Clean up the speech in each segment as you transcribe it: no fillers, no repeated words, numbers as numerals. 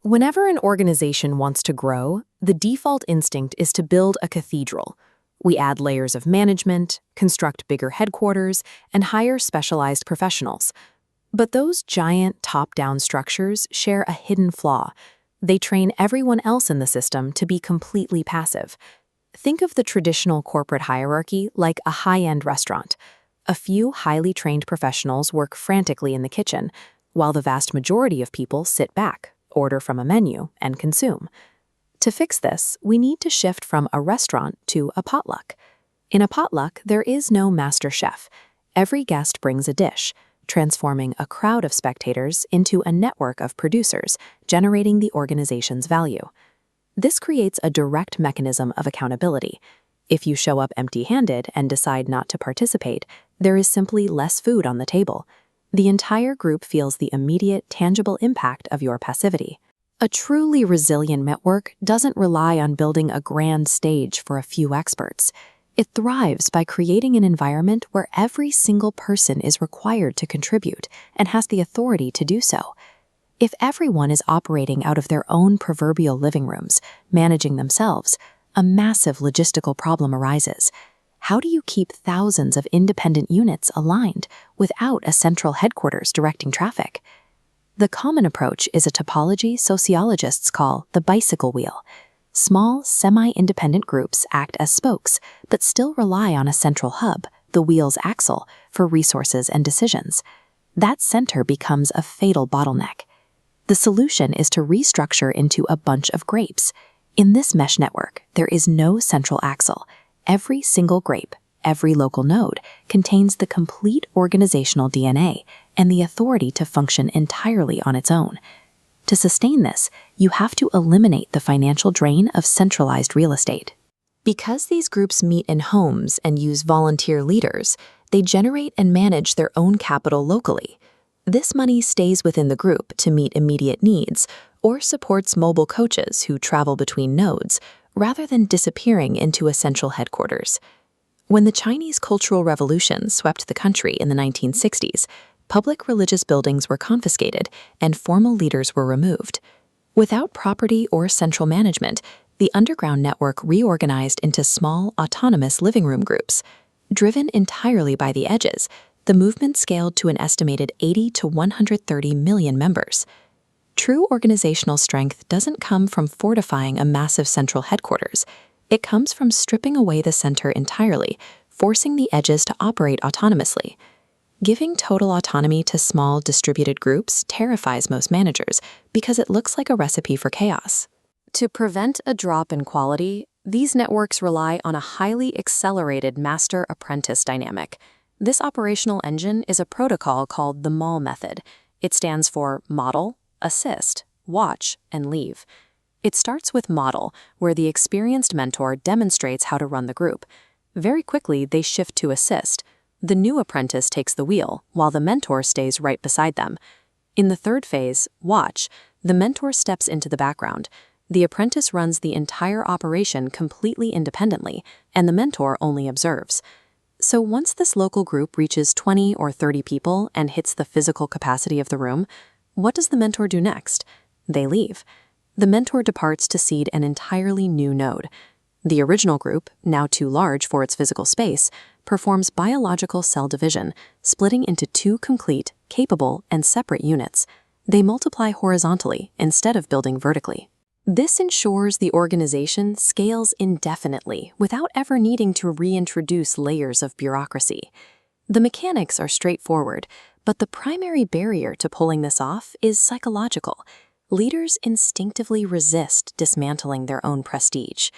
Whenever an organization wants to grow, the default instinct is to build a cathedral. We add layers of management, construct bigger headquarters, and hire specialized professionals. But those giant top-down structures share a hidden flaw. They train everyone else in the system to be completely passive. Think of the traditional corporate hierarchy like a high-end restaurant. A few highly trained professionals work frantically in the kitchen, while the vast majority of people sit back, order from a menu, and consume. To fix this, we need to shift from a restaurant to a potluck. In a potluck, there is no master chef. Every guest brings a dish, transforming a crowd of spectators into a network of producers, generating the organization's value. This creates a direct mechanism of accountability. If you show up empty-handed and decide not to participate, there is simply less food on the table. The entire group feels the immediate, tangible impact of your passivity. A truly resilient network doesn't rely on building a grand stage for a few experts. It thrives by creating an environment where every single person is required to contribute and has the authority to do so. If everyone is operating out of their own proverbial living rooms, managing themselves, a massive logistical problem arises. How do you keep thousands of independent units aligned without a central headquarters directing traffic? The common approach is a topology sociologists call the bicycle wheel. Small, semi-independent groups act as spokes, but still rely on a central hub, the wheel's axle, for resources and decisions. That center becomes a fatal bottleneck. The solution is to restructure into a bunch of grapes. In this mesh network, there is no central axle. Every single grape, every local node, contains the complete organizational DNA and the authority to function entirely on its own. To sustain this, you have to eliminate the financial drain of centralized real estate. Because these groups meet in homes and use volunteer leaders, they generate and manage their own capital locally. This money stays within the group to meet immediate needs or supports mobile coaches who travel between nodes, rather than disappearing into a central headquarters. When the Chinese Cultural Revolution swept the country in the 1960s, public religious buildings were confiscated and formal leaders were removed. Without property or central management, the underground network reorganized into small, autonomous living room groups. Driven entirely by the edges, the movement scaled to an estimated 80 to 130 million members. True organizational strength doesn't come from fortifying a massive central headquarters. It comes from stripping away the center entirely, forcing the edges to operate autonomously. Giving total autonomy to small, distributed groups terrifies most managers because it looks like a recipe for chaos. To prevent a drop in quality, these networks rely on a highly accelerated master-apprentice dynamic. This operational engine is a protocol called the MAL method. It stands for model, assist, watch, and leave. It starts with model, where the experienced mentor demonstrates how to run the group. Very quickly, they shift to assist. The new apprentice takes the wheel, while the mentor stays right beside them. In the third phase, watch, the mentor steps into the background. The apprentice runs the entire operation completely independently, and the mentor only observes. So once this local group reaches 20 or 30 people and hits the physical capacity of the room, what does the mentor do next? They leave. The mentor departs to seed an entirely new node. The original group, now too large for its physical space, performs biological cell division, splitting into two complete, capable, and separate units. They multiply horizontally instead of building vertically. This ensures the organization scales indefinitely without ever needing to reintroduce layers of bureaucracy. The mechanics are straightforward, but the primary barrier to pulling this off is psychological. Leaders instinctively resist dismantling their own prestige.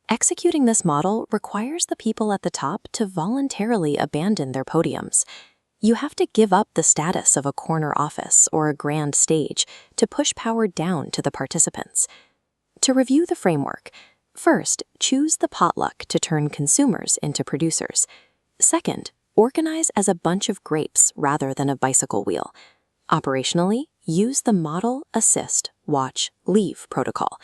Executing this model requires the people at the top to voluntarily abandon their podiums. You have to give up the status of a corner office or a grand stage to push power down to the participants. To review the framework, first, choose the potluck to turn consumers into producers. Second, organize as a bunch of grapes rather than a bicycle wheel. Operationally, use the model, assist, watch, leave protocol.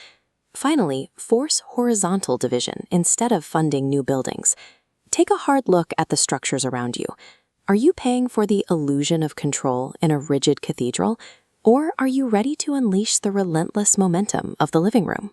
Finally, force horizontal division instead of funding new buildings. Take a hard look at the structures around you. Are you paying for the illusion of control in a rigid cathedral? Or are you ready to unleash the relentless momentum of the living room?